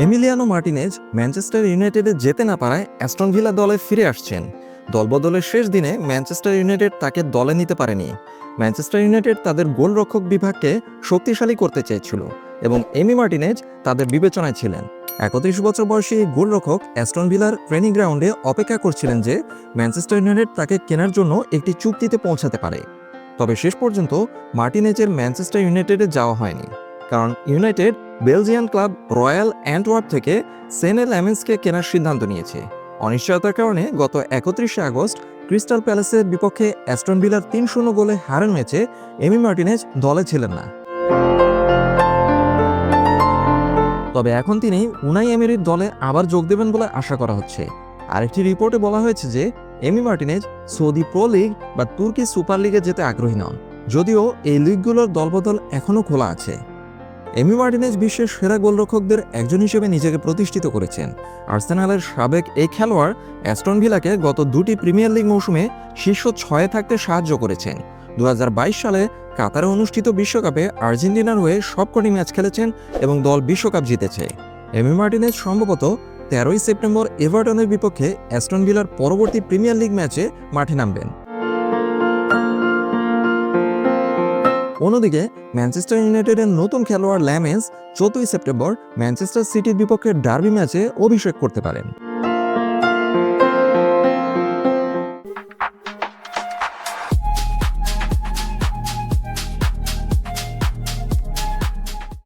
Emiliano Martinez Manchester ইউনাইটেডে যেতে না পারায় অ্যাস্টন ভিলা দলে ফিরে আসছেন। দলবদলের শেষ দিনে ম্যানচেস্টার ইউনাইটেড তাকে দলে নিতে পারেনি। ম্যানচেস্টার ইউনাইটেড তাদের গোলরক্ষক বিভাগকে শক্তিশালী করতে চেয়েছিল এবং এমি মার্টিনেজ তাদের বিবেচনায় ছিলেন। ৩১ বছর বয়সী গোলরক্ষক অ্যাস্টন ভিলার ট্রেনিং গ্রাউন্ডে অপেক্ষা করছিলেন যে ম্যানচেস্টার ইউনাইটেড তাকে কেনার জন্য একটি চুক্তিতে পৌঁছাতে পারে। তবে শেষ পর্যন্ত মার্টিনেজের ম্যানচেস্টার ইউনাইটেডে যাওয়া হয়নি, কারণ United Belgian club royal Antwerp থেকে সেনে ল্যামেন্সকে কেনার সিদ্ধান্ত নিয়েছে। অনিশ্চয়তার কারণে গত ৩১ আগস্ট ক্রিস্টাল প্যালেসের বিপক্ষে অ্যাস্টন ভিলার ৩-০ গোলে হারের ম্যাচে এমি মার্টিনেজ দলে ছিলেন না। তবে এখন তিনি উনাই এমেরির দলে আবার যোগ দেবেন বলে আশা করা হচ্ছে। আরেকটি রিপোর্টে বলা হয়েছে যে Emi Martinez Saudi pro league বা তুর্কি সুপার লিগে যেতে আগ্রহী নন, যদিও এই লিগগুলোর দলবদল এখনও খোলা আছে। এমি মার্টিনেজ বিশ্বের সেরা গোলরক্ষকদের একজন হিসেবে নিজেকে প্রতিষ্ঠিত করেছেন। আর্সেনালের সাবেক এই খেলোয়াড় অ্যাস্টন ভিলাকে গত দুটি প্রিমিয়ার লিগ মৌসুমে শীর্ষ ৬-এ থাকতে সাহায্য করেছেন। ২০২২ সালে কাতারে অনুষ্ঠিত বিশ্বকাপে আর্জেন্টিনার হয়ে সবকটি ম্যাচ খেলেছেন এবং দল বিশ্বকাপ জিতেছে। এমি মার্টিনেজ সম্ভবত ১৩ই সেপ্টেম্বর এভারটনের বিপক্ষে অ্যাস্টন ভিলার পরবর্তী প্রিমিয়ার লিগ ম্যাচে মাঠে নামবেন। অন্যদিকে ম্যানচেস্টার ইউনাইটেডের নতুন খেলোয়াড় ল্যামেন্স ৪ই সেপ্টেম্বর ম্যানচেস্টার সিটির বিপক্ষে ডার্বি ম্যাচে অভিষেক করতে পারেন।